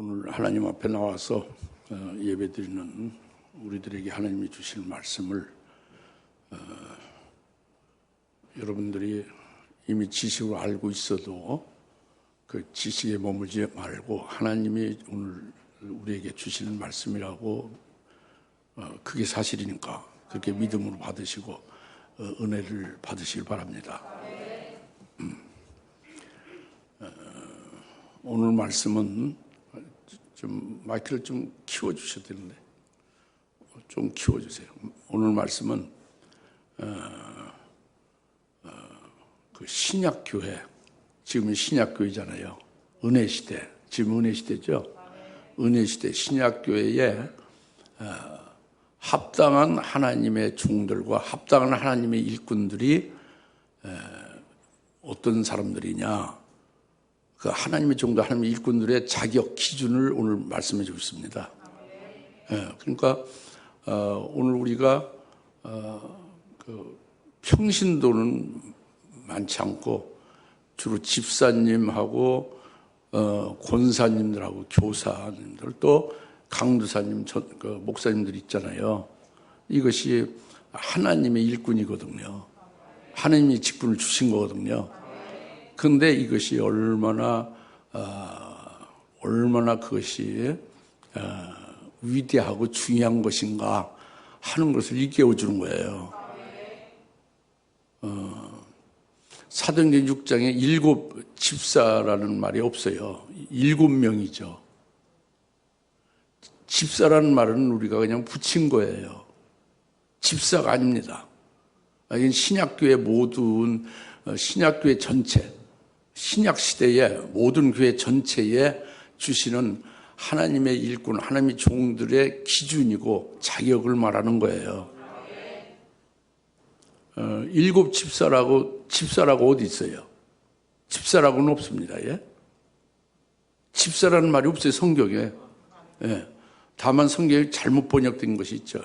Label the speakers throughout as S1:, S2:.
S1: 오늘 하나님 앞에 나와서 예배드리는 우리들에게 하나님이 주실 말씀을 여러분들이 이미 지식으로 알고 있어도 그 지식에 머물지 말고 하나님이 오늘 우리에게 주시는 말씀이라고 그게 사실이니까 그렇게 믿음으로 받으시고 은혜를 받으시길 바랍니다. 오늘 말씀은 좀 마이크를 좀 키워주셔야 되는데 좀 키워주세요. 오늘 말씀은 그 신약교회, 지금은 신약교회잖아요. 은혜시대, 지금 은혜시대죠. 은혜시대 신약교회에 합당한 하나님의 종들과 합당한 하나님의 일꾼들이 어떤 사람들이냐, 그 하나님의 종들, 하나님의 일꾼들의 자격 기준을 오늘 말씀해 주고 있습니다. 그러니까 오늘 우리가 그 평신도는 많지 않고 주로 집사님하고 권사님들하고 교사님들 또 강도사님, 그 목사님들 있잖아요. 이것이 하나님의 일꾼이거든요. 하나님이 직분을 주신 거거든요. 그런데 이것이 얼마나 그것이 위대하고 중요한 것인가 하는 것을 일깨워 주는 거예요. 사도행전 6장에 7 집사라는 말이 없어요. 7명이죠. 집사라는 말은 우리가 그냥 붙인 거예요. 집사가 아닙니다. 이건 신약교회 모든 신약교회 전체, 신약시대의 모든 교회 전체에 주시는 하나님의 일꾼, 하나님의 종들의 기준이고 자격을 말하는 거예요. 7 집사라고 어디 있어요? 집사라고는 없습니다. 예? 집사라는 말이 없어요, 성경에. 예. 다만 성경에 잘못 번역된 것이 있죠.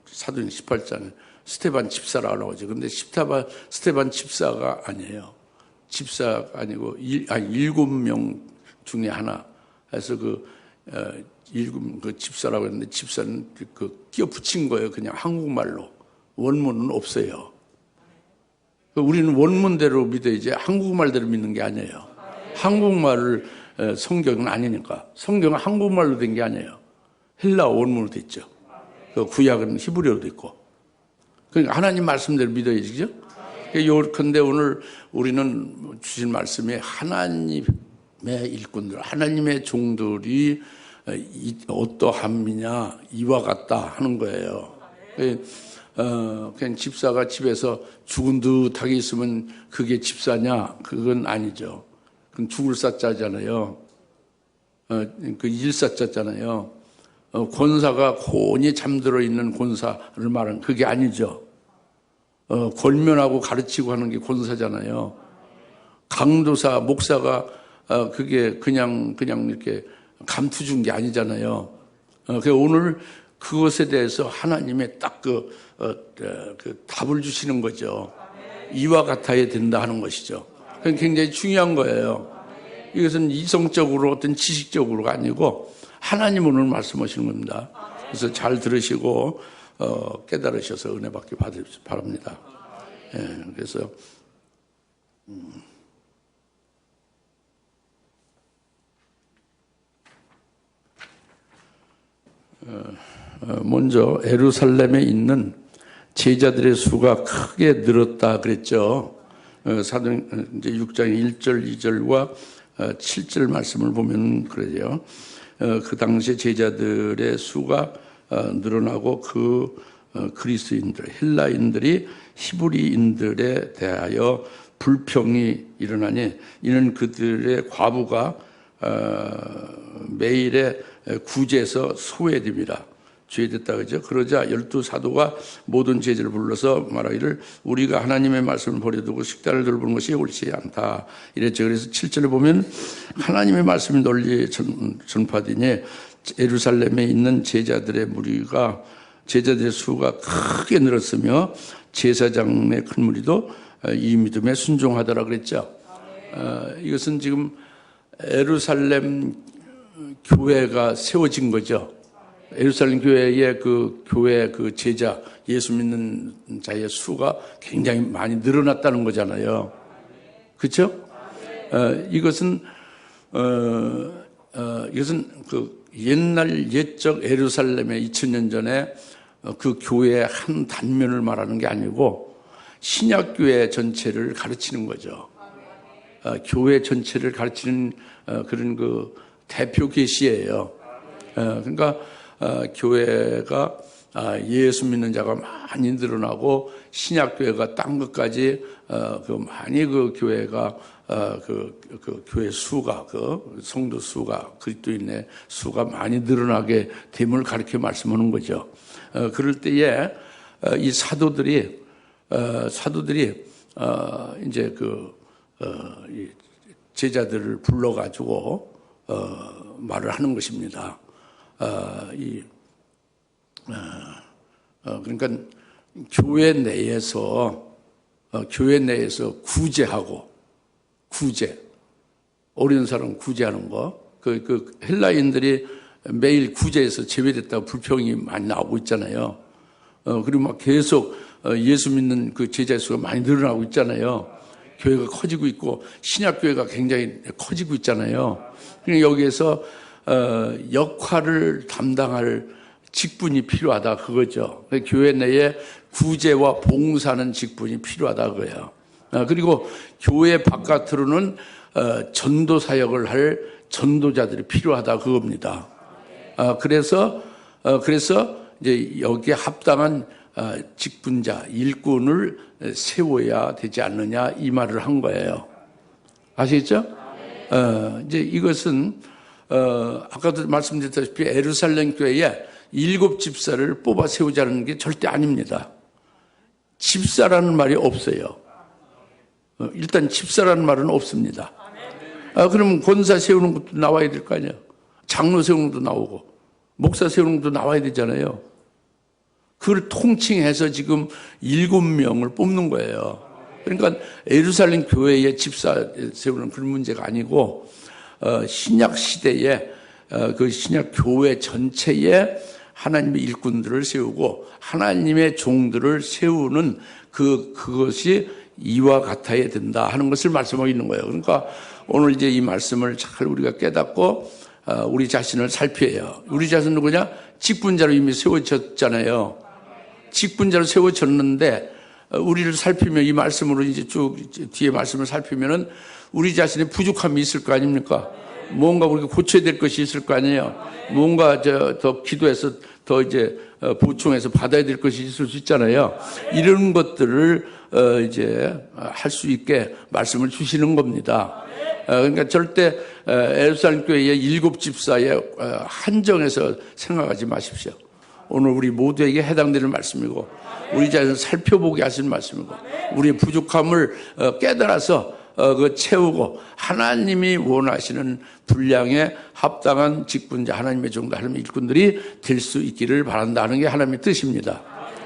S1: 사도행 18장에 스테반 집사라고 하죠. 그런데 스테반 집사가 아니에요. 집사가 아니고 7명 중에 하나 해서 그 집사라고 했는데 집사는 그 끼어 붙인 거예요. 그냥 한국말로. 원문은 없어요. 우리는 원문대로 믿어야지 한국말대로 믿는 게 아니에요. 한국말을 성경은 아니니까. 성경은 한국말로 된 게 아니에요. 헬라어 원문으로 돼 있죠. 그 구약은 히브리어로 돼 있고. 그러니까 하나님 말씀대로 믿어야지, 그죠? 그런데 오늘 우리는 주신 말씀에 하나님의 일꾼들, 하나님의 종들이 어떠함이냐, 이와 같다 하는 거예요. 그냥 집사가 집에서 죽은 듯하게 있으면 그게 집사냐? 그건 아니죠. 그건 죽을 사자잖아요. 그 일사자잖아요. 권사가 곤히 잠들어 있는 권사를 말하는 그게 아니죠. 권면하고 가르치고 하는 게 권사잖아요. 강도사, 목사가 그게 그냥 이렇게 감투 준 게 아니잖아요. 그래서 오늘 그것에 대해서 하나님의 딱 그 답을 주시는 거죠. 이와 같아야 된다 하는 것이죠. 그건 굉장히 중요한 거예요. 이것은 이성적으로 어떤 지식적으로가 아니고 하나님 오늘 말씀하시는 겁니다. 그래서 잘 들으시고 깨달으셔서 은혜 받기 바랍니다. 예, 그래서 먼저 예루살렘에 있는 제자들의 수가 크게 늘었다 그랬죠. 사도행 이제 6장 1절, 2절과 7절 말씀을 보면 그래요. 그 당시 제자들의 수가 늘어나고 그 그리스인들, 헬라인들이 히브리인들에 대하여 불평이 일어나니 이는 그들의 과부가 매일의 구제에서 소외됩니다. 죄됐다 그죠? 그러자 12사도가 모든 제자를 불러서 말하기를 우리가 하나님의 말씀을 버려두고 식단을 돌보는 것이 옳지 않다 이랬죠. 그래서 7절에 보면 하나님의 말씀이 널리 전파되니 예루살렘에 있는 제자들의 수가 크게 늘었으며 제사장의 큰 무리도 이 믿음에 순종하더라 그랬죠. 이것은 지금 예루살렘 교회가 세워진 거죠. 예루살렘 교회의 그 교회 그 제자, 예수 믿는 자의 수가 굉장히 많이 늘어났다는 거잖아요. 그렇죠? 이것은 그 옛날 옛적 예루살렘의 2000년 전에 그 교회의 한 단면을 말하는 게 아니고 신약교회 전체를 가르치는 거죠. 교회 전체를 가르치는 그런 그 대표 계시예요. 그러니까 교회가 예수 믿는 자가 많이 늘어나고 신약교회가 딴 것까지 많이 그 교회가 그 교회 수가 그 성도 수가 그리스도인의 수가 많이 늘어나게 됨을 가르쳐 말씀하는 거죠. 그럴 때에 이 사도들이 이제 이 제자들을 불러가지고 말을 하는 것입니다. 그러니까 교회 내에서 구제 어린 사람 구제하는 거 그 헬라인들이 매일 구제에서 제외됐다고 불평이 많이 나오고 있잖아요. 그리고 막 계속 예수 믿는 그 제자 수가 많이 늘어나고 있잖아요. 교회가 커지고 있고 신약교회가 굉장히 커지고 있잖아요. 그러니까 여기에서 역할을 담당할 직분이 필요하다 그거죠. 교회 내에 구제와 봉사하는 직분이 필요하다 그거예요. 그리고 교회 바깥으로는 전도 사역을 할 전도자들이 필요하다 그겁니다. 그래서 이제 여기에 합당한 직분자, 일꾼을 세워야 되지 않느냐 이 말을 한 거예요. 아시겠죠? 이제 이것은 아까도 말씀드렸다시피 예루살렘 교회에 7 집사를 뽑아 세우자는 게 절대 아닙니다. 집사라는 말이 없어요. 일단 집사라는 말은 없습니다. 그러면 권사 세우는 것도 나와야 될 거 아니에요. 장로 세우는 것도 나오고 목사 세우는 것도 나와야 되잖아요. 그걸 통칭해서 지금 7명을 뽑는 거예요. 그러니까 예루살렘 교회의 집사 세우는 그런 문제가 아니고 신약 시대에 그 신약 교회 전체에 하나님의 일꾼들을 세우고 하나님의 종들을 세우는 그것이 이와 같아야 된다 하는 것을 말씀하고 있는 거예요. 그러니까 오늘 이제 이 말씀을 잘 우리가 깨닫고 우리 자신을 살펴야 해요. 우리 자신은 누구냐? 직분자로 이미 세워졌잖아요. 직분자로 세워졌는데 우리를 살피면 이 말씀으로 이제 쭉 뒤에 말씀을 살피면은 우리 자신의 부족함이 있을 거 아닙니까? 뭔가 우리가 고쳐야 될 것이 있을 거 아니에요. 뭔가 더 기도해서 더 이제 보충해서 받아야 될 것이 있을 수 있잖아요. 이런 것들을 이제 할 수 있게 말씀을 주시는 겁니다. 그러니까 절대 예루살렘 교회의 7 집사에 한정해서 생각하지 마십시오. 오늘 우리 모두에게 해당되는 말씀이고 우리 자신을 살펴보게 하시는 말씀이고 우리의 부족함을 깨달아서 그 채우고 하나님이 원하시는 분량에 합당한 직분자 하나님의 종도 하나님의 일꾼들이 될 수 있기를 바란다는 게 하나님의 뜻입니다.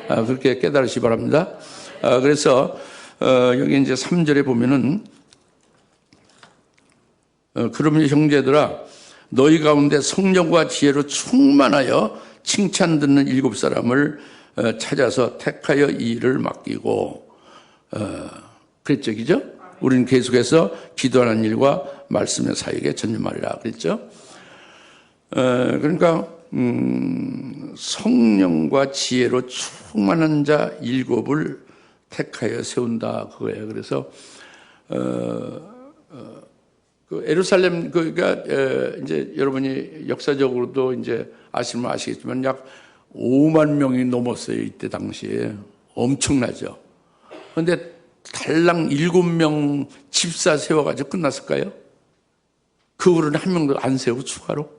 S1: 그렇게 깨달으시기 바랍니다. 그래서 여기 이제 3절에 보면은 그러면 형제들아 너희 가운데 성령과 지혜로 충만하여 칭찬 듣는 7 사람을 찾아서 택하여 이 일을 맡기고 그랬죠, 그죠? 우리는 계속해서 기도하는 일과 말씀의 사역에 전념하리라 그랬죠. 그러니까 성령과 지혜로 충만한 자 7을 택하여 세운다 그거예요. 그래서 그 예루살렘 그가 이제 여러분이 역사적으로도 이제 아시면 아시겠지만 약 5만 명이 넘었어요. 이때 당시에 엄청나죠. 그런데 달랑 7명 집사 세워가지고 끝났을까요? 그 후로는 한 명도 안 세우고 추가로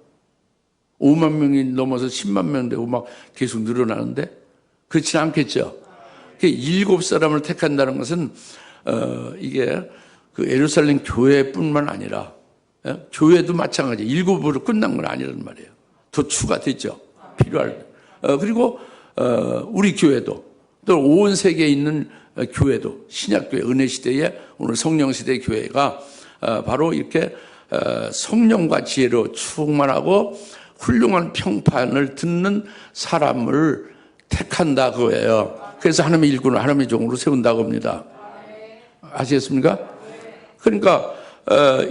S1: 5만 명이 넘어서 10만 명 되고 막 계속 늘어나는데 그렇지는 않겠죠. 7 사람을 택한다는 것은 이게 그 예루살렘 교회뿐만 아니라 교회도 마찬가지 7으로 끝난 건 아니란 말이에요. 더 추가됐죠. 필요할 그리고 우리 교회도 또 온 세계에 있는 교회도 신약교회 은혜시대에 오늘 성령시대 교회가 바로 이렇게 성령과 지혜로 충만하고 훌륭한 평판을 듣는 사람을 택한다 그거예요. 그래서 하나님의 일꾼을 하나님의 종으로 세운다고 합니다. 아시겠습니까? 그러니까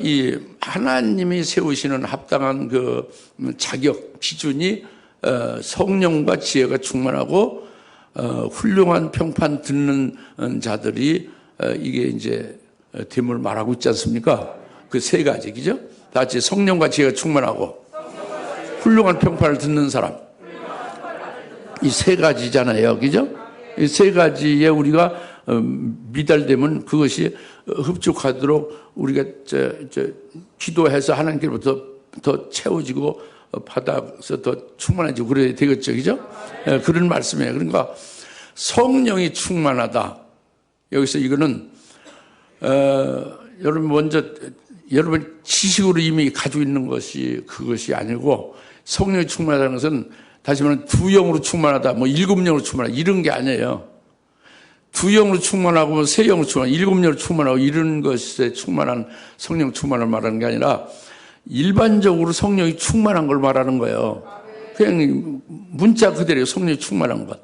S1: 이 하나님이 세우시는 합당한 그 자격 기준이 성령과 지혜가 충만하고 훌륭한 평판 듣는 자들이 이게 이제 됨을 말하고 있지 않습니까? 그 세 가지, 그죠? 다 같이 성령과 지혜가 충만하고 훌륭한 평판을 듣는 사람. 이 세 가지잖아요, 그죠? 이 세 가지에 우리가 미달되면 그것이 흡족하도록 우리가 기도해서 하나님께로부터 더 채워지고 받아서 더 충만해지고 그래야 되겠죠, 그죠? 그런 말씀이에요. 그러니까 성령이 충만하다. 여기서 이거는 여러분 먼저 여러분 지식으로 이미 가지고 있는 것이 그것이 아니고 성령이 충만하다는 것은 다시 말하면 두 영으로 충만하다, 뭐 일곱 영으로 충만하다 이런 게 아니에요. 두 영으로 충만하고 세 영으로 충만하고 일곱 영으로 충만하고 이런 것에 충만한 성령 충만을 말하는 게 아니라 일반적으로 성령이 충만한 걸 말하는 거예요. 그냥 문자 그대로 성령이 충만한 것.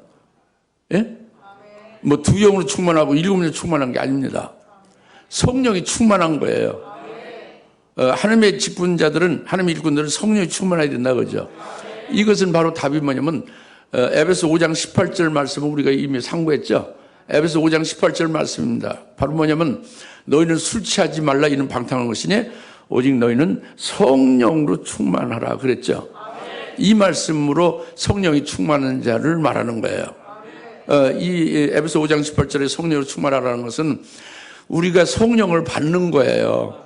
S1: 예? 뭐 두 영으로 충만하고 일곱 영으로 충만한 게 아닙니다. 성령이 충만한 거예요. 하나님의 직분자들은 하나님의 일꾼들은 성령이 충만해야 된다 그러죠. 이것은 바로 답이 뭐냐면 에베소 5장 18절 말씀을 우리가 이미 상고했죠. 에베소 5장 18절 말씀입니다. 바로 뭐냐면 너희는 술 취하지 말라 이는 방탕한 것이니 오직 너희는 성령으로 충만하라 그랬죠. 이 말씀으로 성령이 충만한 자를 말하는 거예요. 이 에베소 5장 18절에 성령으로 충만하라는 것은 우리가 성령을 받는 거예요.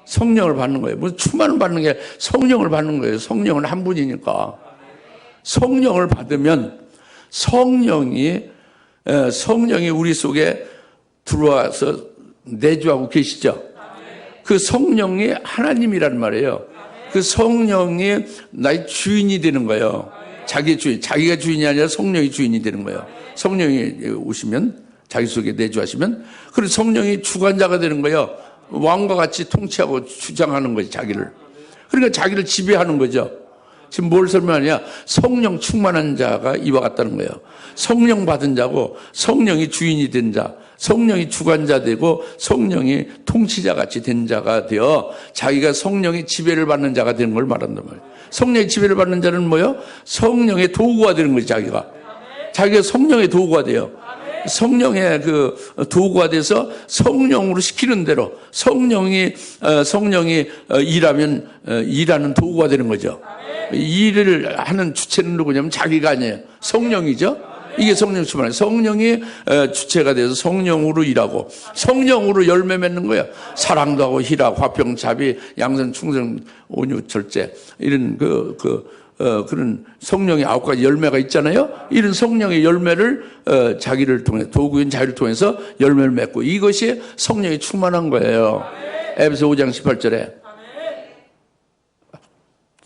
S1: 성령을 받는 거예요. 무슨 충만을 받는 게 성령을 받는 거예요. 성령은 한 분이니까. 성령을 받으면 성령이 우리 속에 들어와서 내주하고 계시죠. 그 성령이 하나님이란 말이에요. 그 성령이 나의 주인이 되는 거예요. 자기의 주인, 자기가 주인이 아니라 성령이 주인이 되는 거예요. 성령이 오시면 자기 속에 내주하시면 그래서 성령이 주관자가 되는 거예요. 왕과 같이 통치하고 주장하는 거죠, 자기를. 그러니까 자기를 지배하는 거죠. 지금 뭘 설명하냐? 성령 충만한 자가 이와 같다는 거예요. 성령 받은 자고 성령이 주인이 된 자, 성령이 주관자 되고 성령이 통치자 같이 된 자가 되어 자기가 성령의 지배를 받는 자가 되는 걸 말한단 말이에요. 성령의 지배를 받는 자는 뭐예요? 성령의 도구가 되는 거죠, 자기가. 자기가 성령의 도구가 돼요. 성령의 그 도구가 돼서 성령으로 시키는 대로 성령이 일하면 일하는 도구가 되는 거죠. 일을 하는 주체는 누구냐면 자기가 아니에요. 성령이죠. 이게 성령 충만이에요. 성령이 주체가 돼서 성령으로 일하고 성령으로 열매 맺는 거예요. 사랑도 하고 희락, 화평, 자비, 양선, 충성, 온유, 절제 이런 그런 성령의 9가지 열매가 있잖아요. 이런 성령의 열매를 자기를 통해 도구인 자기를 통해서 열매를 맺고 이것이 성령이 충만한 거예요. 에베소 5장 18절에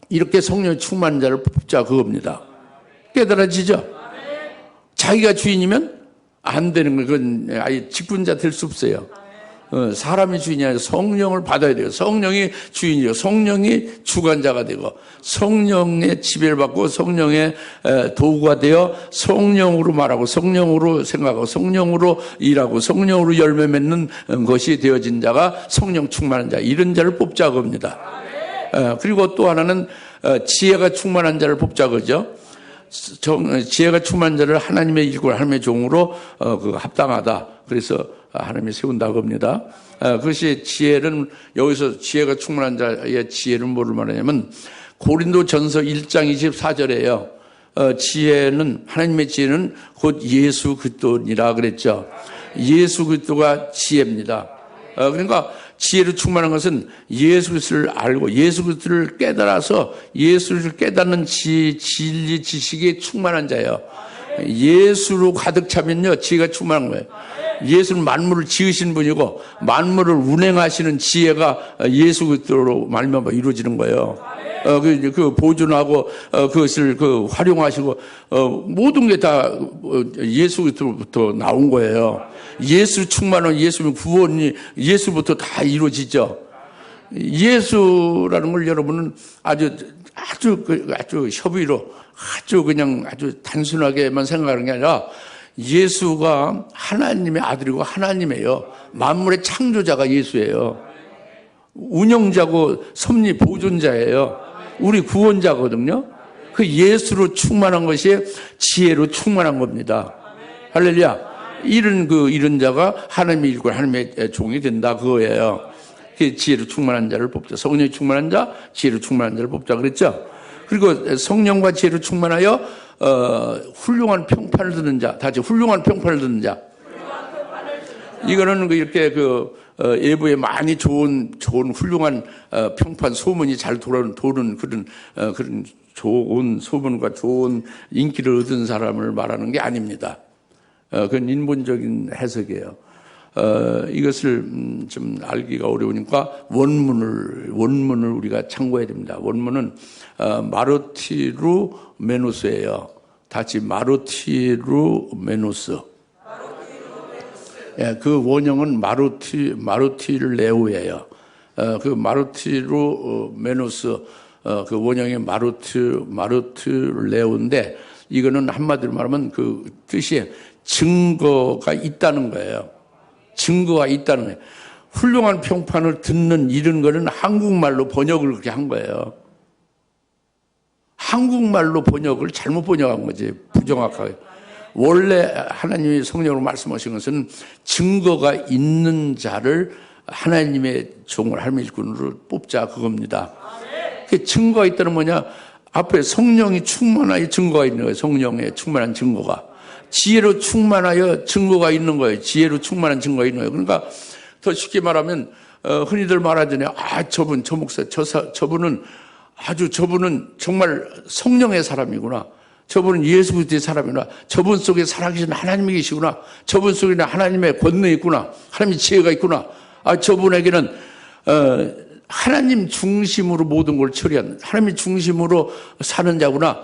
S1: 이렇게 성령이 충만한 자를 뽑자 그겁니다. 깨달아지죠? 자기가 주인이면 안 되는 거예요. 그건 아예 직분자 될 수 없어요. 사람이 주인이 아니라 성령을 받아야 돼요. 성령이 주인이고 성령이 주관자가 되고 성령의 지배를 받고 성령의 도구가 되어 성령으로 말하고 성령으로 생각하고 성령으로 일하고 성령으로 열매 맺는 것이 되어진 자가 성령 충만한 자, 이런 자를 뽑자 겁니다. 그리고 또 하나는 지혜가 충만한 자를 뽑자 그죠. 지혜가 충만한 자를 하나님의 일꾼, 하나님의 종으로 합당하다. 그래서 하나님이 세운다고 합니다. 그것이 지혜는 여기서 지혜가 충만한 자의 지혜는 뭐를 말하냐면 고린도전서 1장 24절에요. 지혜는 하나님의 지혜는 곧 예수 그리스도니라 그랬죠. 예수 그리스도가 지혜입니다. 그러니까 지혜로 충만한 것은 예수 그리스도를 알고 예수 그리스도를 깨달아서 예수를 깨닫는 진리 지식이 충만한 자예요. 예수로 가득 차면요 지혜가 충만한 거예요. 예수는 만물을 지으신 분이고 만물을 운행하시는 지혜가 예수 그리스도로 말미암아 이루어지는 거예요. 그 보존하고 그것을 활용하시고 모든 게 다 예수 그리스도부터 나온 거예요. 예수 충만한 예수는 구원이 예수부터 다 이루어지죠. 예수라는 걸 여러분은 아주 협의로 아주 단순하게만 생각하는 게 아니라 예수가 하나님의 아들이고 하나님이에요. 만물의 창조자가 예수예요. 운영자고 섭리 보존자예요. 우리 구원자거든요. 그 예수로 충만한 것이 지혜로 충만한 겁니다. 할렐루야. 이런 자가 하나님의 일꾼, 하나님의 종이 된다 그거예요. 그 지혜로 충만한 자를 뽑자. 성령이 충만한 자, 지혜로 충만한 자를 뽑자 그랬죠. 그리고 성령과 지혜로 충만하여 훌륭한 평판을 듣는 자, 다시 훌륭한 평판을 듣는 자. 이거는 이렇게 예부에 많이 좋은 훌륭한 평판 소문이 잘 도는 그런 좋은 소문과 좋은 인기를 얻은 사람을 말하는 게 아닙니다. 그건 인본적인 해석이에요. 이것을 좀 알기가 어려우니까 원문을 우리가 참고해야 됩니다. 원문은 마르티루 메노스예요. 다시 마르티루 메노스. 예, 그 원형은 마르티를 레오예요. 그 마르티루 메노스 그 원형이 마르티를 레오인데 이거는 한마디로 말하면 그 뜻이 증거가 있다는 거예요. 증거가 있다는 거예요. 훌륭한 평판을 듣는 이런 거는 한국말로 번역을 그렇게 한 거예요. 한국말로 번역을 잘못 번역한 거지, 부정확하게. 원래 하나님이 성령으로 말씀하신 것은 증거가 있는 자를 하나님의 종을 하나님의 일꾼으로 뽑자 그겁니다. 그 증거가 있다는 뭐냐? 앞에 성령이 충만하여 증거가 있는 거예요. 성령의 충만한 증거가. 지혜로 충만하여 증거가 있는 거예요. 지혜로 충만한 증거가 있는 거예요. 그러니까 더 쉽게 말하면 흔히들 말하잖아요. 저 목사, 저분은 정말 성령의 사람이구나. 저분은 예수 그리스도의 사람이구나. 저분 속에 살아계신 하나님이 계시구나. 저분 속에는 하나님의 권능이 있구나. 하나님의 지혜가 있구나. 저분에게는 하나님 중심으로 모든 걸 처리한 하나님 중심으로 사는 자구나.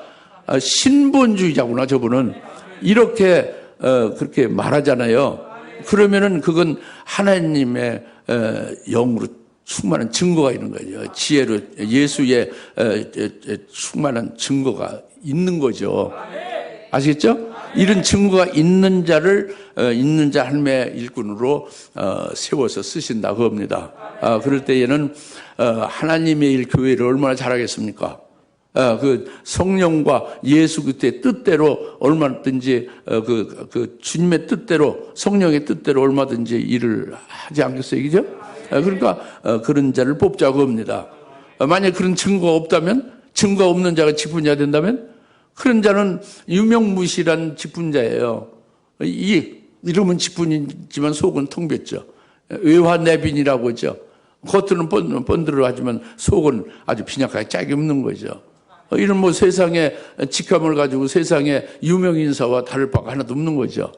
S1: 신본주의자구나. 저분은 이렇게 그렇게 말하잖아요. 그러면은 그건 하나님의 영으로 충만한 증거가 있는 거죠. 지혜로 예수의 충만한 증거가 있는 거죠. 아시겠죠? 이런 증거가 있는 자 하나님의 일꾼으로 세워서 쓰신다 그겁니다. 그럴 때에는 하나님의 일 교회를 얼마나 잘하겠습니까? 그 성령과 예수 그리스도의 뜻대로 얼마든지 그 주님의 뜻대로 성령의 뜻대로 얼마든지 일을 하지 않겠어요, 그죠? 그러니까 그런 자를 뽑자고 합니다. 만약 그런 증거가 없다면, 증거 없는 자가 직분자 된다면 그런 자는 유명무실한 직분자예요. 이름은 직분이지만 속은 텅 볐죠. 외화내빈이라고 하죠. 겉으로는 번들어 하지만 속은 아주 빈약하게 짝이 없는 거죠. 이런 세상에 직함을 가지고 세상에 유명인사와 다를 바가 하나도 없는 거죠.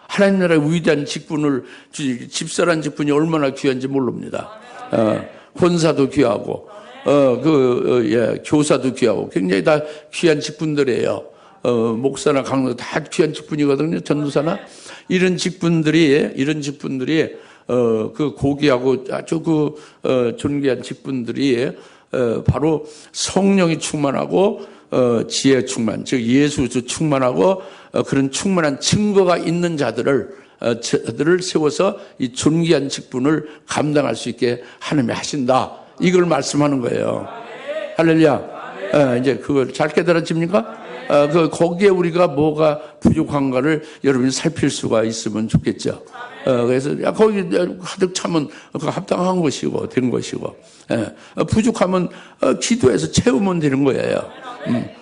S1: 하나님 나라의 위대한 직분을 집사란 직분이 얼마나 귀한지 모릅니다. 권사도 귀하고 교사도 귀하고 굉장히 다 귀한 직분들이에요. 목사나 강로 다 귀한 직분이거든요. 전도사나 이런 직분들이 그 고귀하고 아주 존귀한 직분들이 바로 성령이 충만하고 지혜 충만, 즉 예수 충만하고 그런 충만한 증거가 있는 자들을 세워서 이 존귀한 직분을 감당할 수 있게 하나님이 하신다. 이걸 말씀하는 거예요. 할렐루야. 이제 그걸 잘 깨달아집니까? 거기에 우리가 뭐가 부족한가를 여러분이 살필 수가 있으면 좋겠죠. 그래서 거기 가득 차면 그 합당한 것이고 된 것이고 부족하면 기도해서 채우면 되는 거예요.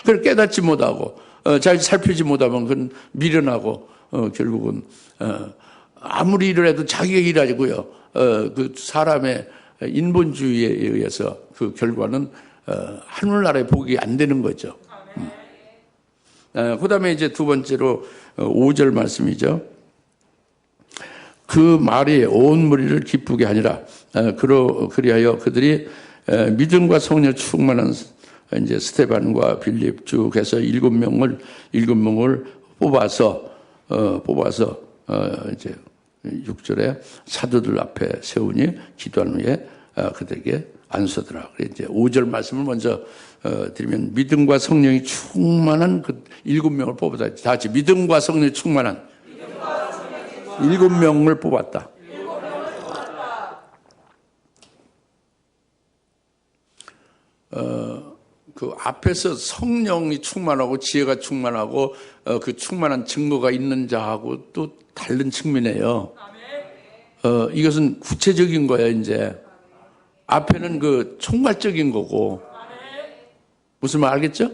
S1: 그걸 깨닫지 못하고 잘 살피지 못하면 그건 미련하고 결국은 아무리 일을 해도 자기가 일하고요. 그 사람의 인본주의에 의해서 그 결과는 하늘나라의 복이 안 되는 거죠. 그 다음에 이제 두 번째로 5절 말씀이죠. 그 말이 온 무리를 기쁘게 하니라. 그리하여 그들이 믿음과 성령 충만한 이제 스테반과 빌립 쭉 해서 7명을 뽑아서 이제 6절에 사도들 앞에 세우니 기도한 후에 그들에게 안수하더라. 이제 5절 말씀을 먼저 드리면 믿음과 성령이 충만한 그 7명을 뽑았다. 다 같이 믿음과 성령이 충만한 7명을 뽑았다. 그 앞에서 성령이 충만하고 지혜가 충만하고 그 충만한 증거가 있는 자하고 또 다른 측면이에요. 이것은 구체적인 거예요, 이제. 앞에는 그 총괄적인 거고. 무슨 말 알겠죠?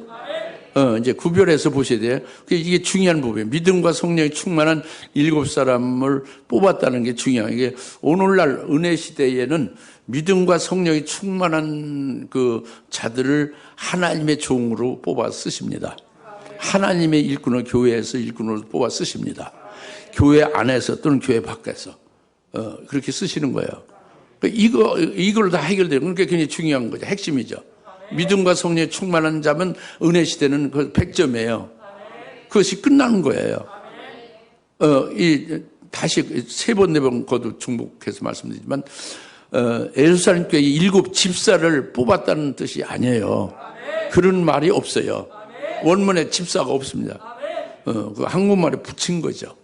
S1: 이제 구별해서 보셔야 돼요. 이게 중요한 부분이에요. 믿음과 성령이 충만한 7사람을 뽑았다는 게 중요해요. 이게 오늘날 은혜 시대에는 믿음과 성령이 충만한 그 자들을 하나님의 종으로 뽑아 쓰십니다. 하나님의 일꾼을 교회에서 일꾼으로 뽑아 쓰십니다. 교회 안에서 또는 교회 밖에서 그렇게 쓰시는 거예요. 이걸 다 해결되는 그러니까 굉장히 중요한 거죠. 핵심이죠. 믿음과 성령에 충만한 자면 은혜 시대는 그 100점이에요. 그것이 끝나는 거예요. 다시 3번, 4번 거듭 중복해서 말씀드리지만 예루살렘 교회 7 집사를 뽑았다는 뜻이 아니에요. 그런 말이 없어요. 원문에 집사가 없습니다. 그 한국말에 붙인 거죠.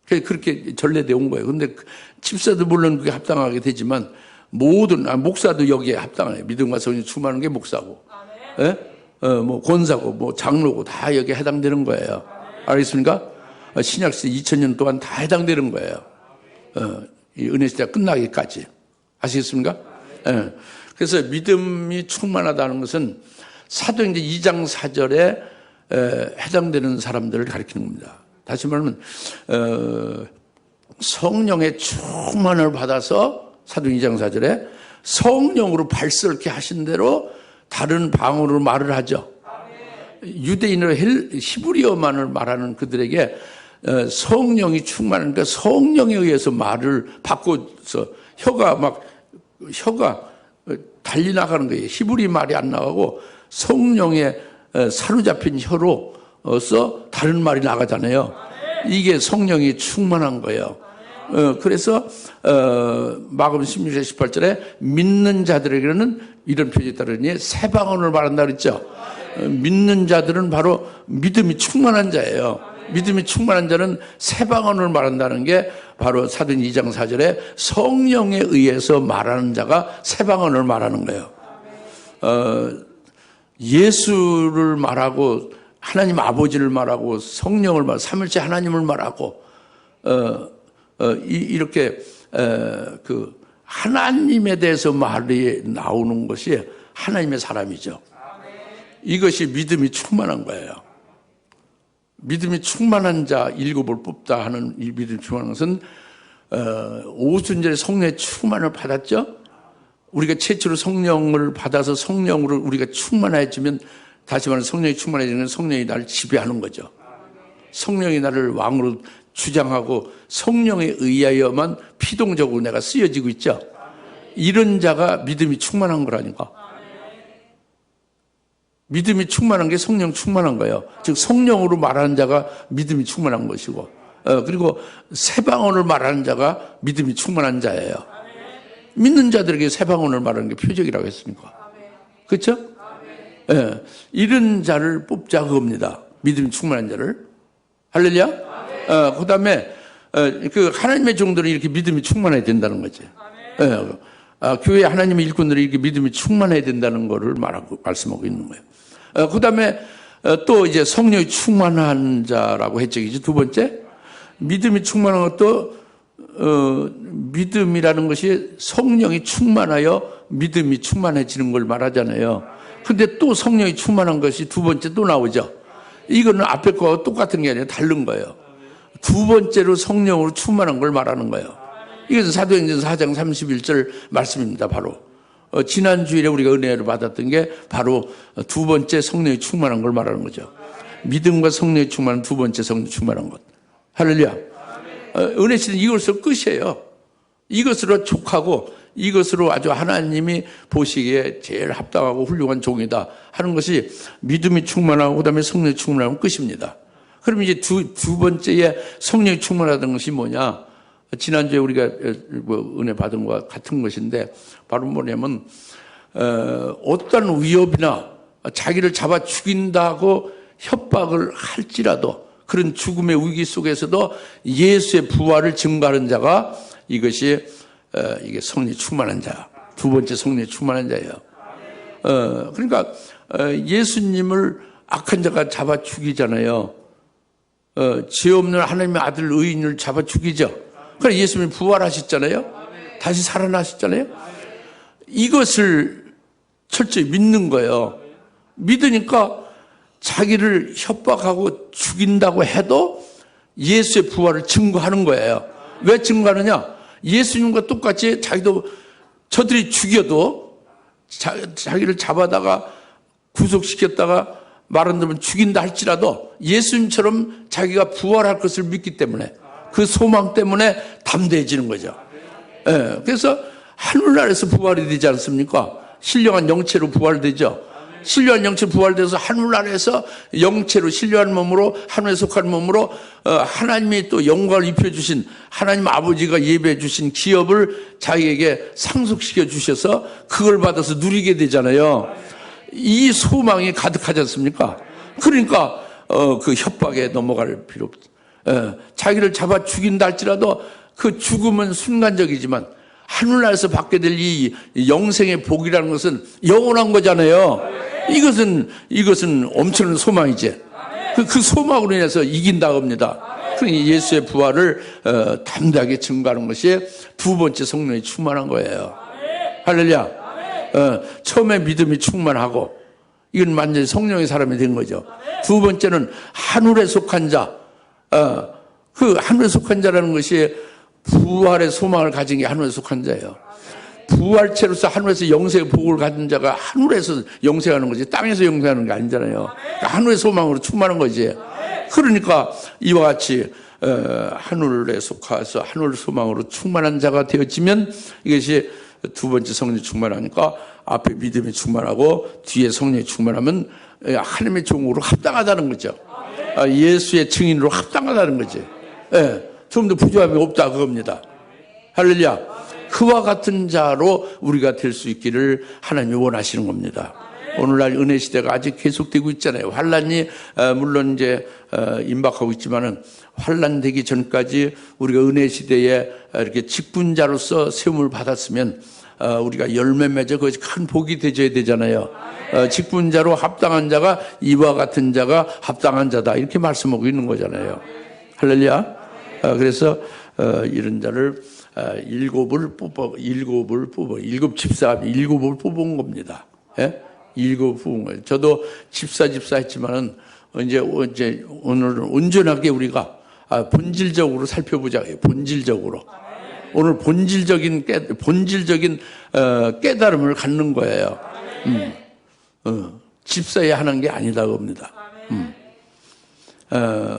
S1: 그렇게 전래되어 온 거예요. 근데 집사도 물론 그게 합당하게 되지만 모든 목사도 여기에 합당해요. 믿음과 성령이 충만한 게 목사고, 뭐 권사고, 뭐 장로고 다 여기에 해당되는 거예요. 알겠습니까? 신약시대 2000년 동안 다 해당되는 거예요. 이 은혜 시대가 끝나기까지. 아시겠습니까? 그래서 믿음이 충만하다는 것은 사도행전 2장 4절에 해당되는 사람들을 가리키는 겁니다. 다시 말하면 성령의 충만을 받아서 사도행전 2장 4절에 성령으로 발설케 하신 대로 다른 방언으로 말을 하죠. 유대인으로 히브리어만을 말하는 그들에게 성령이 충만하니까 성령에 의해서 말을 바꿔서 혀가 달리 나가는 거예요. 히브리 말이 안 나가고 성령에 사로잡힌 혀로서 다른 말이 나가잖아요. 이게 성령이 충만한 거예요. 그래서 마가복음 16장 18절에 믿는 자들에게는 이런 표현이 따르니 새 방언을 말한다 그랬죠. 믿는 자들은 바로 믿음이 충만한 자예요. 믿음이 충만한 자는 새 방언을 말한다는 게 바로 사도행전 2장 4절에 성령에 의해서 말하는 자가 새 방언을 말하는 거예요. 예수를 말하고 하나님 아버지를 말하고 성령을 말하고 삼일째 하나님을 말하고 이렇게 그 하나님에 대해서 말이 나오는 것이 하나님의 사람이죠. 이것이 믿음이 충만한 거예요. 믿음이 충만한 자 7을 뽑다 하는 이 믿음이 충만한 것은 오순절에 성령의 충만을 받았죠. 우리가 최초로 성령을 받아서 성령으로 우리가 충만해지면 다시 말하면 성령이 충만해지면 성령이 나를 지배하는 거죠. 성령이 나를 왕으로 주장하고 성령에 의하여만 피동적으로 내가 쓰여지고 있죠. 이런 자가 믿음이 충만한 거라니까. 믿음이 충만한 게 성령 충만한 거예요. 즉 성령으로 말하는 자가 믿음이 충만한 것이고 그리고 새 방언을 말하는 자가 믿음이 충만한 자예요. 믿는 자들에게 새 방언을 말하는 게 표적이라고 했으니까. 그렇죠? 예, 이런 자를 뽑자 그겁니다. 믿음이 충만한 자를. 할렐루야? 그 다음에 그 하나님의 종들은 이렇게 믿음이 충만해야 된다는 거지. 교회 하나님의 일꾼들이 이렇게 믿음이 충만해야 된다는 거를 말씀하고 있는 거예요. 그 다음에 또 이제 성령이 충만한 자라고 했죠. 이제 두 번째, 믿음이 충만한 것도 믿음이라는 것이 성령이 충만하여 믿음이 충만해지는 걸 말하잖아요. 근데 또 성령이 충만한 것이 두 번째 또 나오죠. 이거는 앞에 거와 똑같은 게 아니라 다른 거예요. 두 번째로 성령으로 충만한 걸 말하는 거예요. 이것은 사도행전 4장 31절 말씀입니다. 바로 지난 주일에 우리가 은혜를 받았던 게 바로 두 번째 성령이 충만한 걸 말하는 거죠. 믿음과 성령이 충만한 두 번째 성령이 충만한 것. 할렐루야. 은혜 시대는 이것으로 끝이에요. 이것으로 족하고 이것으로 아주 하나님이 보시기에 제일 합당하고 훌륭한 종이다 하는 것이 믿음이 충만하고 그다음에 성령이 충만하면 끝입니다. 그럼 이제 두 번째에 성령이 충만하다는 것이 뭐냐? 지난주에 우리가 뭐 은혜 받은 것과 같은 것인데 바로 뭐냐면 어떤 위협이나 자기를 잡아 죽인다고 협박을 할지라도 그런 죽음의 위기 속에서도 예수의 부활을 증거하는 자가 이게 성령에 충만한 자, 두 번째 성령에 충만한 자예요. 그러니까 예수님을 악한 자가 잡아 죽이잖아요. 죄 없는 하나님의 아들 의인을 잡아 죽이죠. 그래서 예수님이 부활하셨잖아요. 다시 살아나셨잖아요. 이것을 철저히 믿는 거예요. 믿으니까 자기를 협박하고 죽인다고 해도 예수의 부활을 증거하는 거예요. 왜 증거하느냐? 예수님과 똑같이 자기도 저들이 죽여도 자기를 잡아다가 구속시켰다가 말 안 들으면 죽인다 할지라도 예수님처럼 자기가 부활할 것을 믿기 때문에 그 소망 때문에 담대해지는 거죠. 예, 그래서 하늘나라에서 부활이 되지 않습니까? 신령한 영체로 부활되죠. 신령한 영체로 부활돼서 하늘나라에서 영체로 신령한 몸으로 하늘에 속한 몸으로 하나님이 또 영광을 입혀주신 하나님 아버지가 예배해 주신 기업을 자기에게 상속시켜 주셔서 그걸 받아서 누리게 되잖아요. 이 소망이 가득하지 않습니까? 그러니까 그 협박에 넘어갈 필요 없죠. 자기를 잡아 죽인다 할지라도 그 죽음은 순간적이지만 하늘나라에서 받게 될 이 영생의 복이라는 것은 영원한 거잖아요. 이것은 엄청난 소망이지. 그 소망으로 인해서 이긴다 겁니다. 그러니 예수의 부활을 담대하게 증거하는 것이 두 번째 성령이 충만한 거예요. 할렐루야. 처음에 믿음이 충만하고 이건 완전히 성령의 사람이 된 거죠. 두 번째는 하늘에 속한 자. 그 하늘에 속한 자라는 것이 부활의 소망을 가진 게 하늘에 속한 자예요. 부활체로서 하늘에서 영생의 복을 가진 자가 하늘에서 영생하는 거지 땅에서 영생하는 게 아니잖아요. 그러니까 하늘의 소망으로 충만한 거지. 그러니까 이와 같이 하늘에 속해서 하늘 소망으로 충만한 자가 되어지면 이것이 두 번째 성령이 충만하니까 앞에 믿음이 충만하고 뒤에 성령이 충만하면 하나님의 종으로 합당하다는 거죠. 예수의 증인으로 합당하다는 거지. 좀 더 부족함이 없다 그겁니다. 할렐루야. 그와 같은 자로 우리가 될 수 있기를 하나님이 원하시는 겁니다. 오늘날 은혜 시대가 아직 계속되고 있잖아요. 환란이 물론 이제 임박하고 있지만은 환란되기 전까지 우리가 은혜 시대에 이렇게 직분자로서 세움을 받았으면 우리가 열매 맺어 그것이 큰 복이 되져야 되잖아요. 직분자로 합당한 자가 이와 같은 자가 합당한 자다 이렇게 말씀하고 있는 거잖아요. 할렐루야. 그래서 이런 자를 일곱 집사가 일곱을 뽑은 겁니다. 예? 일곱 뽑은 거예요. 저도 집사 했지만은 이제 오늘은 온전하게 우리가 본질적으로 살펴보자. 본질적으로. 오늘 본질적인 깨달음을 갖는 거예요. 집사야 하는 게 아니다 겁니다.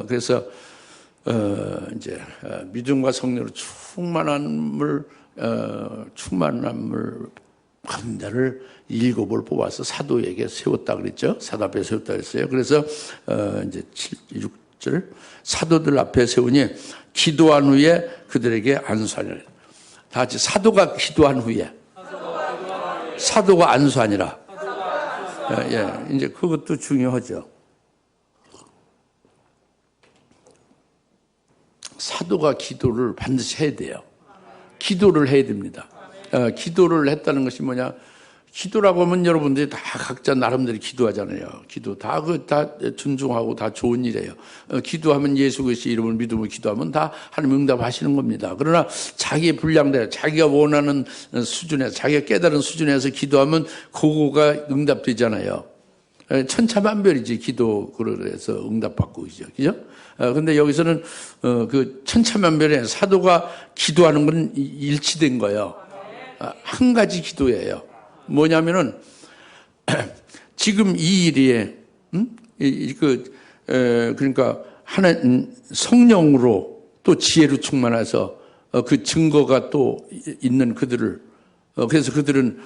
S1: 그래서 이제 믿음과 성령으로 충만함을 받은 자를 일곱을 뽑아서 사도에게 세웠다 그랬죠. 사도 앞에 세웠다 그랬어요. 그래서 이제 6절 사도들 앞에 세우니 기도한 후에 그들에게 안수하니라. 다 같이 사도가 기도한 후에 사도가 안수하니라. 이제 그것도 중요하죠. 사도가 기도를 반드시 해야 돼요. 기도를 해야 됩니다. 기도를 했다는 것이 뭐냐? 기도라고 하면 여러분들이 다 각자 나름대로 기도하잖아요. 기도 다 존중하고 다 좋은 일이에요. 기도하면 예수 그리스도의 이름을 믿음으로 기도하면 다 하나님 응답하시는 겁니다. 그러나 자기의 분량대로 자기가 원하는 수준에서 자기가 깨달은 수준에서 기도하면 그거가 응답되잖아요. 천차만별이지 기도 그래서 응답받고 그죠? 그죠? 근데 여기서는 그 천차만별에 사도가 기도하는 건 일치된 거예요. 한 가지 기도예요. 뭐냐면은 지금 이 일이 그러니까 하나 성령으로 또 지혜로 충만해서 그 증거가 또 있는 그들을 그래서 그들은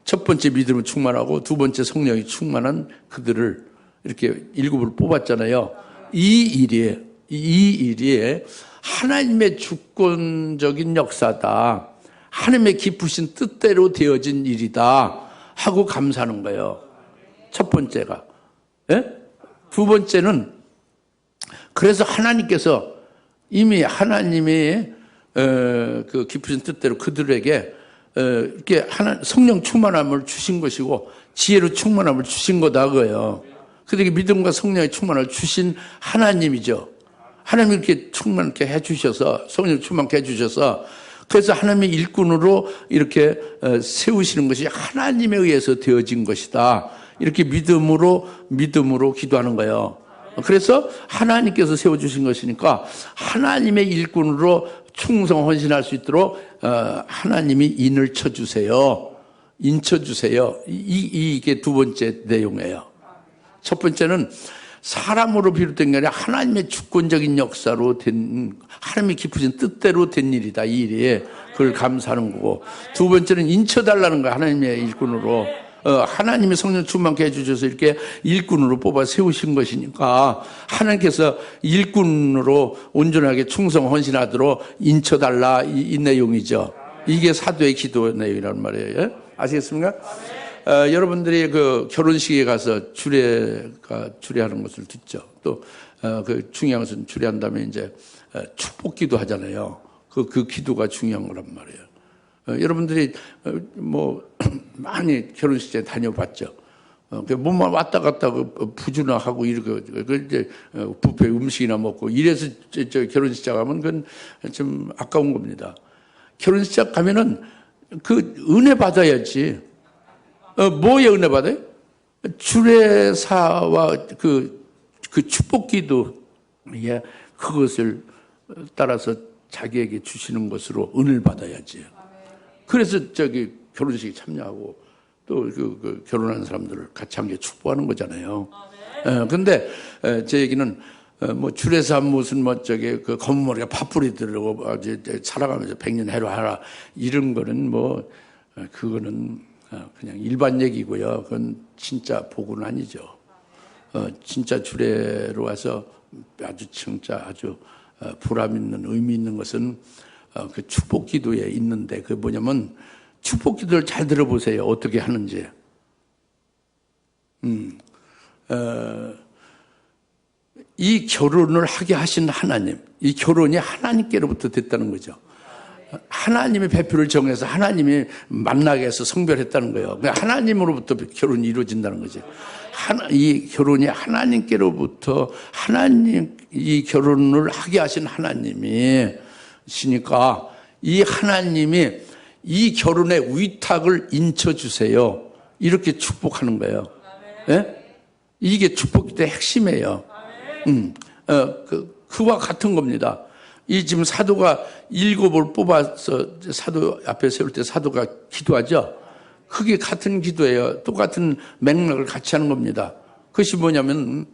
S1: 첫 번째 믿음을 충만하고 두 번째 성령이 충만한 그들을 이렇게 일곱을 뽑았잖아요. 이 일이 하나님의 주권적인 역사다. 하나님의 기쁘신 뜻대로 되어진 일이다 하고 감사하는 거예요. 첫 번째가. 예? 두 번째는 그래서 하나님께서 이미 하나님의 그 기쁘신 뜻대로 그들에게 이렇게 성령 충만함을 주신 것이고 지혜로 충만함을 주신 거다 그거예요. 그들에게 믿음과 성령의 충만을 주신 하나님이죠. 하나님이 이렇게 충만하게 해주셔서 성령 충만하게 해주셔서 그래서 하나님의 일꾼으로 이렇게 세우시는 것이 하나님에 의해서 되어진 것이다. 이렇게 믿음으로 기도하는 거예요. 그래서 하나님께서 세워주신 것이니까 하나님의 일꾼으로 충성 헌신할 수 있도록 하나님이 인을 쳐주세요. 인쳐주세요. 이게 두 번째 내용이에요. 첫 번째는 사람으로 비롯된 게 아니라 하나님의 주권적인 역사로 된 하나님의 기쁘신 뜻대로 된 일이다. 이 일이 그걸 감사하는 거고 두 번째는 인쳐달라는 거야. 하나님의 일꾼으로 하나님이 성령 충만케 해주셔서 이렇게 일꾼으로 뽑아 세우신 것이니까 하나님께서 일꾼으로 온전하게 충성 헌신하도록 인쳐달라 이 내용이죠. 이게 사도의 기도 내용이란 말이에요. 아시겠습니까? 여러분들이 그 결혼식에 가서 주례하는 것을 듣죠. 또 그 중요한 것은 주례한 다음에 이제 축복기도 하잖아요. 그 기도가 중요한 거란 말이에요. 여러분들이 뭐 많이 결혼식에 다녀봤죠. 몸만 왔다 갔다 부주나하고 이렇게 이제 뷔페 음식이나 먹고 이래서 저 결혼식 가면 그건 좀 아까운 겁니다. 결혼식 가면은 그 은혜 받아야지. 뭐에 은혜 받아요? 주례사와 그 축복기도 예, 그것을 따라서 자기에게 주시는 것으로 은혜를 받아야지. 그래서 저기 결혼식에 참여하고 또 그 결혼하는 사람들을 같이 함께 축복하는 거잖아요. 근데 제 얘기는 뭐 주례사 무슨 뭐 저기 그 검은 머리가 팥불이 들고 살아가면서 100년 해로하라 이런 거는 뭐 그거는 그냥 일반 얘기고요. 그건 진짜 복은 아니죠. 진짜 주례로 와서 아주 진짜 아주 보람 있는 의미 있는 것은 그 축복 기도에 있는데 그게 뭐냐면 축복 기도를 잘 들어보세요. 어떻게 하는지. 이 결혼을 하게 하신 하나님, 이 결혼이 하나님께로부터 됐다는 거죠. 하나님의 배표를 정해서 하나님이 만나게 해서 성별했다는 거예요. 하나님으로부터 결혼이 이루어진다는 거죠. 이 결혼이 하나님께로부터 하나님 이 결혼을 하게 하신 하나님이시니까 이 하나님이 이 결혼의 위탁을 인쳐주세요. 이렇게 축복하는 거예요. 네? 이게 축복기도의 핵심이에요. 그와 같은 겁니다. 이 지금 사도가 7을 뽑아서 사도 앞에 세울 때 사도가 기도하죠. 그게 같은 기도예요. 똑같은 맥락을 같이 하는 겁니다. 그것이 뭐냐면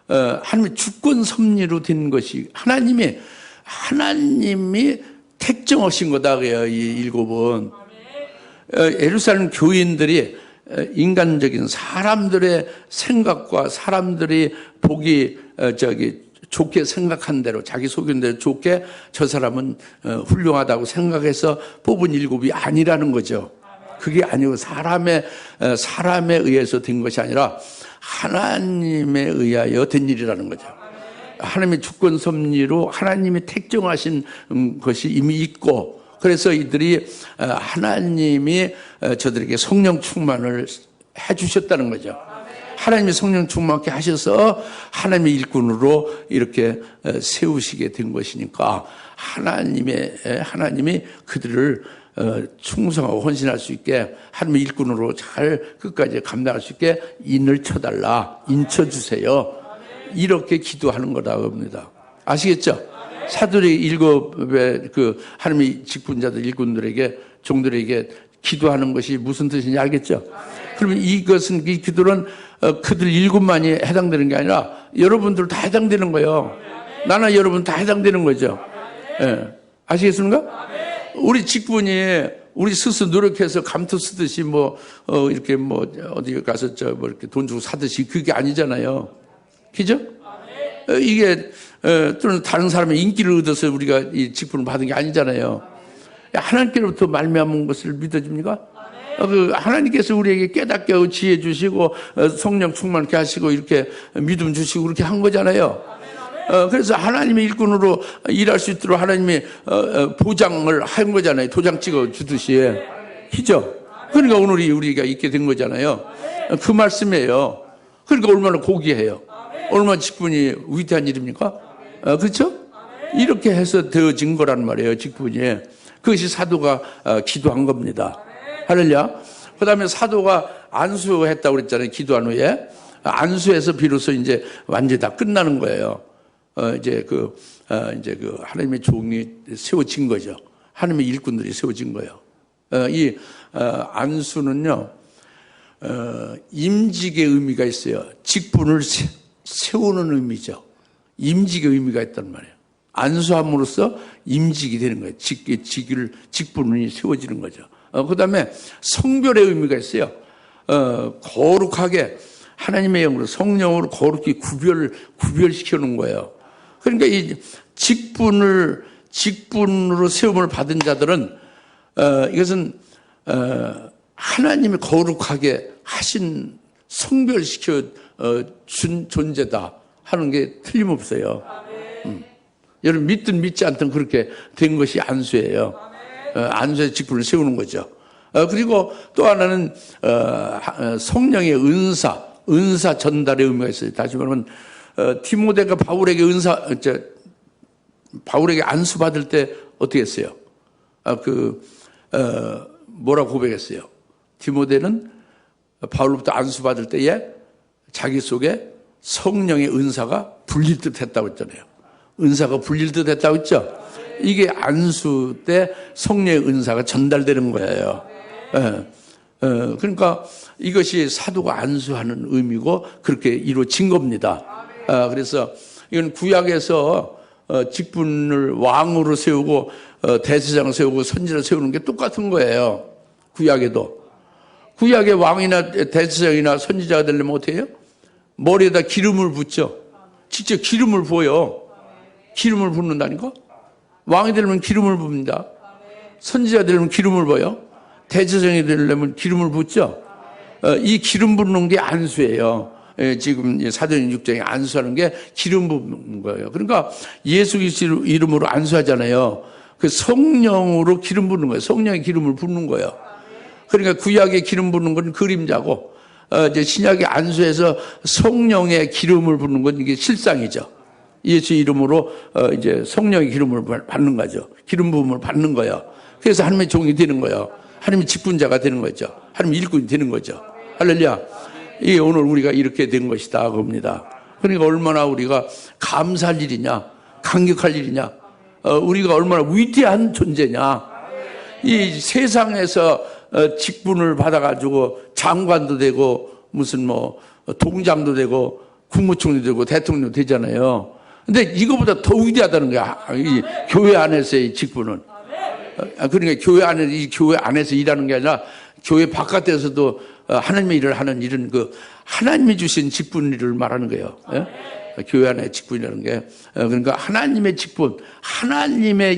S1: 하나님의 주권 섭리로 된 것이 하나님이 택정하신 거다 그래요. 이 7은 예루살렘 교인들이 인간적인 사람들의 생각과 사람들이 보기 좋게 생각한 대로 자기 속인 대로 좋게 저 사람은 훌륭하다고 생각해서 뽑은 7이 아니라는 거죠. 그게 아니고 사람에 의해서 된 것이 아니라 하나님에 의하여 된 일이라는 거죠. 하나님의 주권 섭리로 하나님이 택정하신 것이 이미 있고 그래서 이들이 하나님이 저들에게 성령 충만을 해주셨다는 거죠. 하나님이 성령 충만케 하셔서 하나님의 일꾼으로 이렇게 세우시게 된 것이니까 하나님이 그들을 충성하고 헌신할 수 있게 하나님의 일꾼으로 잘 끝까지 감당할 수 있게 인을 쳐달라, 인쳐주세요. 이렇게 기도하는 거다 겁니다. 아시겠죠? 사도의 7의 그 하나님의 직분자들 일꾼들에게 종들에게 기도하는 것이 무슨 뜻인지 알겠죠? 그러면 이것은 이 기도는 그들 7만이 해당되는 게 아니라 여러분들 다 해당되는 거예요. 나나 여러분 다 해당되는 거죠. 예. 아시겠습니까? 우리 직분이 우리 스스로 노력해서 감투 쓰듯이 이렇게 어디 가서 이렇게 돈 주고 사듯이 그게 아니잖아요. 그죠? 이게 또는 다른 사람의 인기를 얻어서 우리가 이 직분을 받은 게 아니잖아요. 하나님께로부터 말미암은 것을 믿어집니까? 그 하나님께서 우리에게 깨닫게 지혜 주시고 성령 충만케 하시고 이렇게 믿음 주시고 그렇게 한 거잖아요. 그래서 하나님의 일꾼으로 일할 수 있도록 하나님이 보장을 한 거잖아요. 도장 찍어 주듯이. 그죠? 그러니까 오늘 우리가 있게 된 거잖아요. 그 말씀이에요. 그러니까 얼마나 고귀해요. 얼마나 직분이 위대한 일입니까? 그렇죠? 이렇게 해서 되어진 거란 말이에요. 직분이. 그것이 사도가 기도한 겁니다. 할렐루야. 그 다음에 사도가 안수했다고 그랬잖아요. 기도한 후에. 안수해서 비로소 이제 완전히 다 끝나는 거예요. 이제 그 하나님의 종이 세워진 거죠. 하나님의 일꾼들이 세워진 거예요. 이 안수는요, 임직의 의미가 있어요. 직분을 세우는 의미죠. 임직의 의미가 있단 말이에요. 안수함으로써 임직이 되는 거예요. 직분이 세워지는 거죠. 그 다음에 성별의 의미가 있어요. 거룩하게 하나님의 영으로 성령으로 거룩히 구별시켜 놓은 거예요. 그러니까 이 직분으로 세움을 받은 자들은 이것은 하나님이 거룩하게 하신 성별시켜 준 존재다 하는 게 틀림없어요. 여러분 믿든 믿지 않든 그렇게 된 것이 안수예요. 안수의 직분을 세우는 거죠. 그리고 또 하나는 성령의 은사 전달의 의미가 있어요. 다시 말하면 디모데가 바울에게 안수 받을 때 어떻게 했어요? 뭐라고 고백했어요? 디모데는 바울로부터 안수 받을 때에 자기 속에 성령의 은사가 불릴 듯 했다고 했잖아요. 은사가 불릴 듯 했다고 했죠? 이게 안수 때 성령의 은사가 전달되는 거예요. 그러니까 이것이 사도가 안수하는 의미고 그렇게 이루어진 겁니다. 그래서 이건 구약에서 직분을 왕으로 세우고 대제사장을 세우고 선지자를 세우는 게 똑같은 거예요. 구약에도. 구약의 왕이나 대제사장이나 선지자가 되려면 어떻게 해요? 머리에다 기름을 붓죠. 직접 기름을 부어요. 기름을 붓는다니까? 왕이 되려면 기름을 붓습니다. 선지자가 되려면 기름을 부어요. 대제사장이 되려면 기름을 붓죠. 이 기름 붓는 게 안수예요. 지금 사도행 6장에 안수하는 게 기름 붓는 거예요. 그러니까 예수 그리스도 이름으로 안수하잖아요. 그 성령으로 기름 붓는 거예요. 성령의 기름을 붓는 거예요. 그러니까 구약에 기름 붓는 건 그림자고 이제 신약의 안수에서 성령의 기름을 붓는 건 이게 실상이죠. 예수 이름으로 이제 성령의 기름을 받는 거죠. 기름 부음을 받는 거예요. 그래서 하나님의 종이 되는 거예요. 하나님의 직분자가 되는 거죠. 하나님의 일꾼이 되는 거죠. 할렐루야. 이게 오늘 우리가 이렇게 된 것이다 그겁니다. 그러니까 얼마나 우리가 감사할 일이냐, 감격할 일이냐, 우리가 얼마나 위대한 존재냐. 이 세상에서 직분을 받아가지고 장관도 되고 무슨 뭐 동장도 되고 국무총리도 되고 대통령도 되잖아요. 근데 이거보다 더 위대하다는 거야. 이 교회 안에서의 직분은. 그러니까 이 교회 안에서 일하는 게 아니라 교회 바깥에서도 하나님의 일을 하는 일은 그 하나님이 주신 직분을 말하는 거예요. 예? 교회 안의 직분이라는 게. 그러니까 하나님의 직분, 하나님의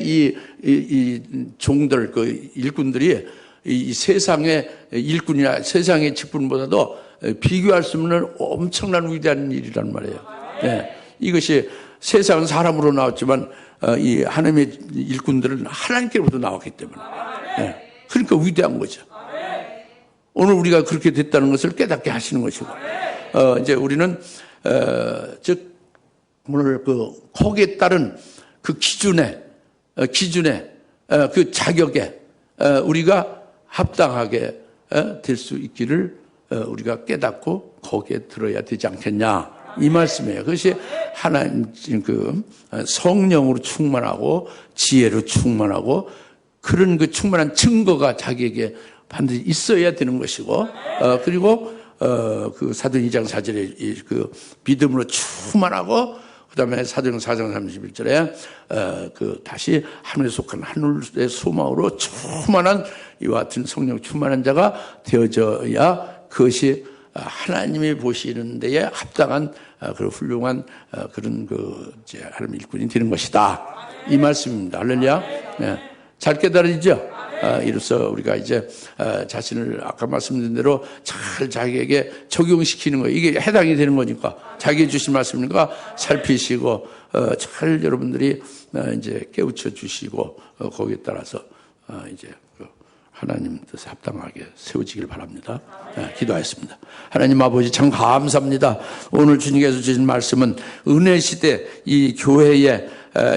S1: 이 종들, 그 일꾼들이 이 세상의 일꾼이나 세상의 직분보다도 비교할 수 없는 엄청난 위대한 일이란 말이에요. 예. 이것이 세상은 사람으로 나왔지만 이 하나님의 일꾼들은 하나님께로부터 나왔기 때문에. 예. 그러니까 위대한 거죠. 오늘 우리가 그렇게 됐다는 것을 깨닫게 하시는 것이고, 이제 우리는, 오늘 거기에 따른 그 기준에, 그 자격에, 우리가 합당하게 될 수 있기를 우리가 깨닫고 거기에 들어야 되지 않겠냐. 이 말씀이에요. 그것이 하나님, 성령으로 충만하고 지혜로 충만하고 그런 그 충만한 증거가 자기에게 반드시 있어야 되는 것이고, 그리고, 그 사도행 2장 4절에 그 믿음으로 충만하고, 그 다음에 사도행 4장 31절에, 다시 하늘에 속한 하늘의 소망으로 충만한 이와 같은 성령 충만한 자가 되어져야 그것이 하나님이 보시는 데에 합당한 그런 훌륭한 그런 하나님 일꾼이 되는 것이다. 이 말씀입니다. 할렐루야. 네. 잘 깨달아지죠? 이로써 우리가 이제 자신을 아까 말씀드린 대로 잘 자기에게 적용시키는 거예요. 이게 해당이 되는 거니까 자기의 주신 말씀이니까 살피시고 잘 여러분들이 이제 깨우쳐 주시고 거기에 따라서 이제 하나님 뜻에 합당하게 세워지길 바랍니다. 기도하였습니다. 하나님 아버지 참 감사합니다. 오늘 주님께서 주신 말씀은 은혜 시대 이 교회에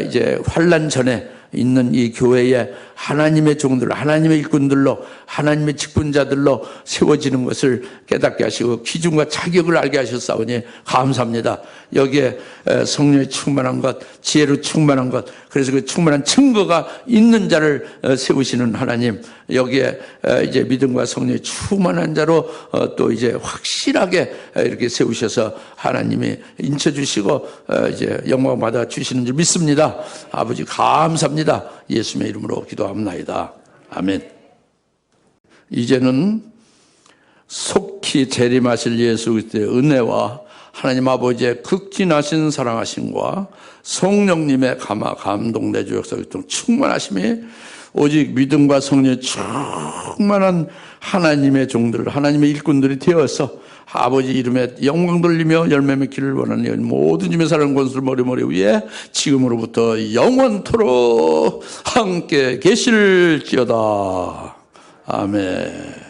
S1: 이제 환난 전에 있는 이 교회에 하나님의 종들, 하나님의 일꾼들로, 하나님의 직분자들로 세워지는 것을 깨닫게 하시고 기준과 자격을 알게 하셨사오니 감사합니다. 여기에 성령이 충만한 것, 지혜로 충만한 것, 그래서 그 충만한 증거가 있는 자를 세우시는 하나님, 여기에 이제 믿음과 성령이 충만한 자로 또 이제 확실하게 이렇게 세우셔서 하나님이 인쳐주시고 이제 영광 받아 주시는 줄 믿습니다. 아버지 감사합니다. 예수님의 이름으로 기도합나이다. 아멘. 이제는 속히 재림하실 예수 그리스도의 은혜와 하나님 아버지의 극진하신 사랑하심과 성령님의 감동 내주 역사 등 충만하심이 오직 믿음과 성령의 충만한 하나님의 종들, 하나님의 일꾼들이 되어서 아버지 이름에 영광 돌리며 열매 맺기를 원하는 모든 주님의 사랑 권수를 머리머리 위에 지금으로부터 영원토록 함께 계실지어다. 아멘.